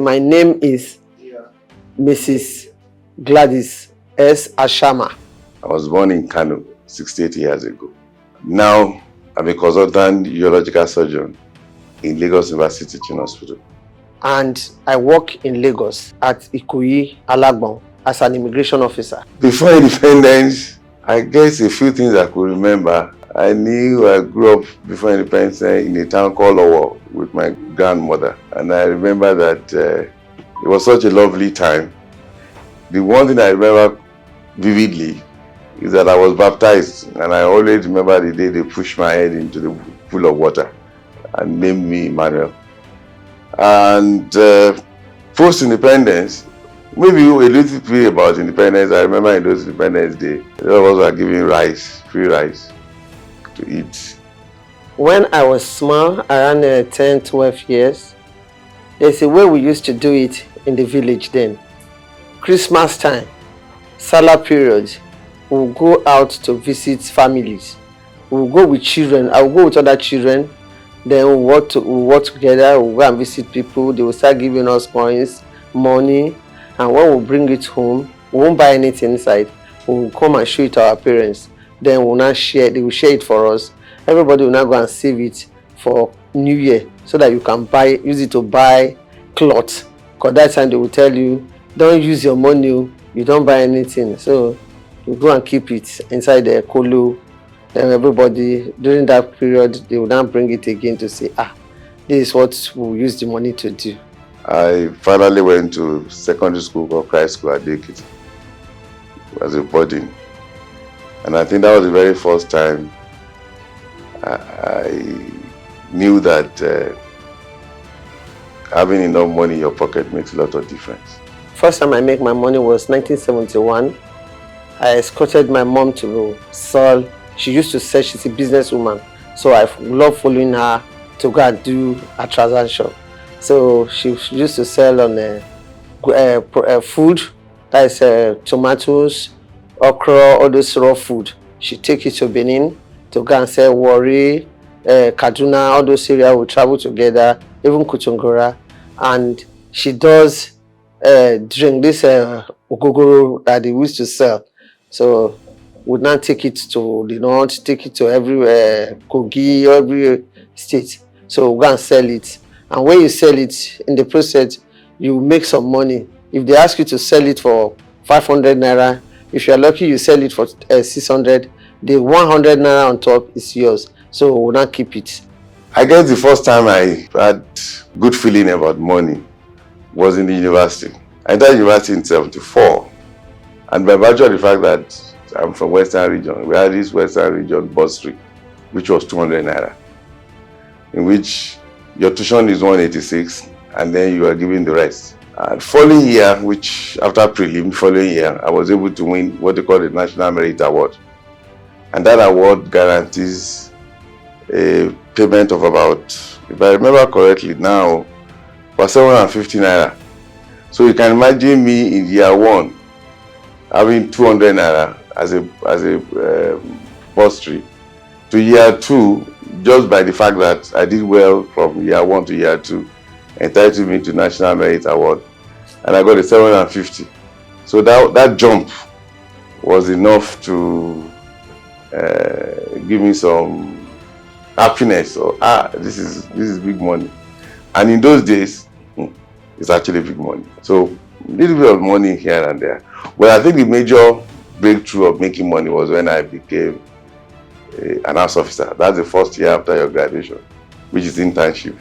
my name is Mrs. Gladys S. Ashama. I was born in Kano 68 years ago. Now, I'm a consultant urological surgeon in Lagos University Teaching Hospital. And I work in Lagos at Ikoyi, Alagbon as an immigration officer. Before independence, I guess a few things I could remember. I grew up before independence in a town called Owo with my grandmother. And I remember that it was such a lovely time. The one thing I remember vividly is that I was baptized, and I always remember the day they pushed my head into the pool of water and named me Emmanuel. And post-independence, maybe a little bit about independence. I remember in those Independence Day, a lot of us were giving rice, free rice to eat. When I was small, around 10, 12 years, there's a way we used to do it in the village then. Christmas time, Salah period, we'll go out to visit families. We'll go with children. I'll go with other children. Then we'll work together. We'll go and visit people. They will start giving us coins, money. And when we bring it home, we won't buy anything inside. We'll come and show it to our parents. Then we'll not share. They will share it for us. Everybody will now go and save it for New Year so that you can use it to buy cloth. Because that time they will tell you, don't use your money. You don't buy anything. So you go and keep it inside the kolo. Then everybody, during that period, they will now bring it again to say, this is what we'll use the money to do. I finally went to secondary school called Christ School at Dekit as a boarding. And I think that was the very first time I knew that having enough money in your pocket makes a lot of difference. First time I make my money was 1971. I escorted my mom to sell. She used to sell, she's a businesswoman. So I love following her to go and do a transaction. So she used to sell on food, that is tomatoes, okra, all those raw food. She take it to Benin to go and sell Warri, Kaduna, all those areas we travel together, even Kutungora. And she does drink this ogogoro that they used to sell. So we now take it to the north, take it to everywhere, Kogi, every state. So we go and sell it. And when you sell it, in the process, you make some money. If they ask you to sell it for 500 naira, if you're lucky, you sell it for 600, the 100 naira on top is yours. So we'll not keep it. I guess the first time I had good feeling about money was in the university. I entered university in 74. And by virtue of the fact that I'm from Western region, we had this Western region bursary, which was 200 naira, in which your tuition is 186, and then you are given the rest. And following year, which after prelim, following year, I was able to win what they call the National Merit Award. And that award guarantees a payment of about, if I remember correctly now, for 750 naira. So you can imagine me in year one having 200 naira as a bursary. To year two, just by the fact that I did well from year one to year two, entitled me to National Merit Award, and I got a 750. So that jump was enough to give me some happiness. So this is big money, and in those days, it's actually big money. So a little bit of money here and there. Well, I think the major breakthrough of making money was when I became an house officer. That's the first year after your graduation, which is internship.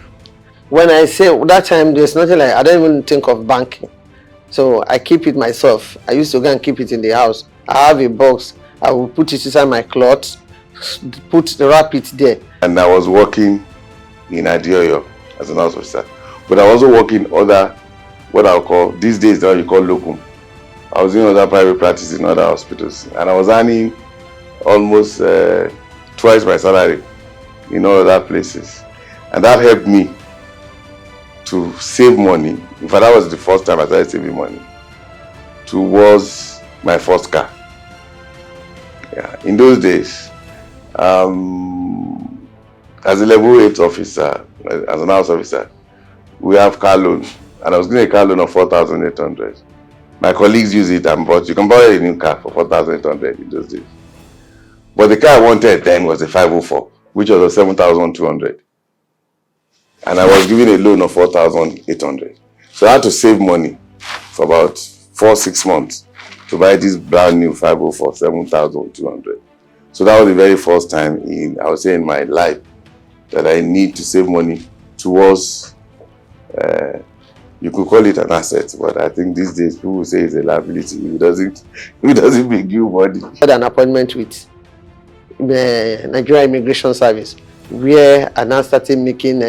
When I say that time, there's nothing like, I don't even think of banking. So I keep it myself. I used to go and keep it in the house. I have a box. I will put it inside my clothes, wrap it there. And I was working in Adioyo as an house officer. But I was also working other, what I'll call, these days, now you call locum. I was doing other private practice in other hospitals. And I was earning almost twice my salary in all other places. And that helped me to save money. In fact, that was the first time I started saving money towards my first car. Yeah. In those days, as a level 8 officer, as an house officer, we have car loan. and I was given a car loan of 4,800. My colleagues use it and bought. You can buy a new car for 4,800 in those days. But the car I wanted then was a 504, which was a 7,200. And I was given a loan of 4,800. So I had to save money for about 4-6 months to buy this brand new 504, 7,200. So that was the very first time I would say in my life that I need to save money towards, you could call it an asset, but I think these days people will say it's a liability. If it doesn't make you money. I had an appointment with the Nigeria Immigration Service where I now started making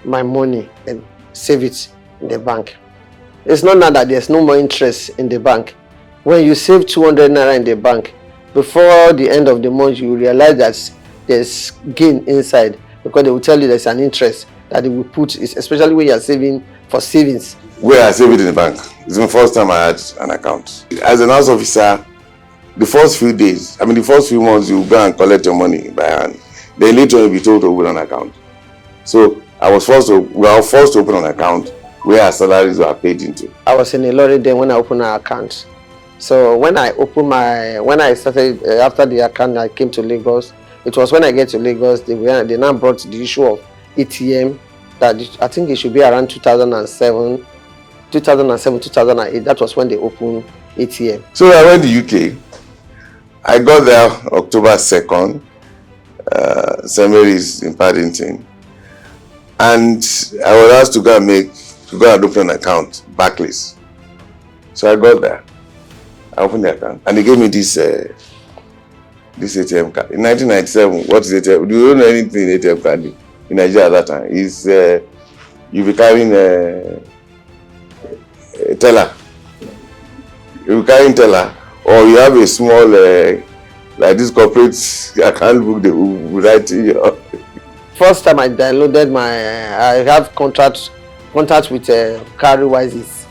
my money and save it in the bank. It's not now that there's no more interest in the bank. When you save 200 naira in the bank, before the end of the month, you realize that there's gain inside, because they will tell you there's an interest that they will put, especially when you're saving for savings. Where I save it in the bank. It's the first time I had an account. As an house officer, the first few days, the first few months, you go and collect your money by hand. Then later you'll be told to open an account. So we were forced to open an account where our salaries were paid into. I was in a lorry then when I opened an account. So when I started, after the account, I came to Lagos. It was when I get to Lagos, they now brought the issue of ATM, that I think it should be around 2007, 2008. That was when they opened ATM. So I went to UK. I got there October 2nd, St. Mary's in Paddington. And I was asked to go and open an account, Barclays. So I got there. I opened the account, and they gave me this ATM card. In 1997, what is ATM? Do you know anything in ATM card in Nigeria at that time? It's you be carrying a teller. You be carrying teller, or you have a small like this corporate account book they will write in your. First time I downloaded I have contact with Cowrywise is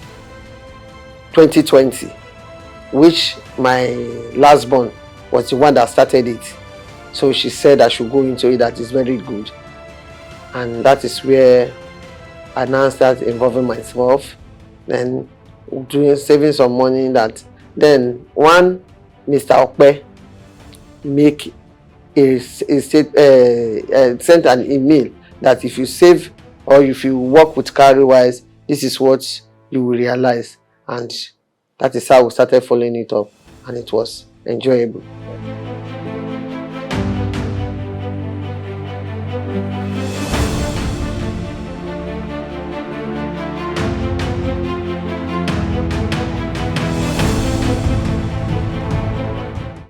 2020, which my last born was the one that started it. So she said I should go into it, that is very good. And that is where I now start involving myself, then saving some money. That then one Mr. Okpe sent an email that if you save or if you work with Cowrywise, this is what you will realize. And that is how we started following it up, and it was enjoyable.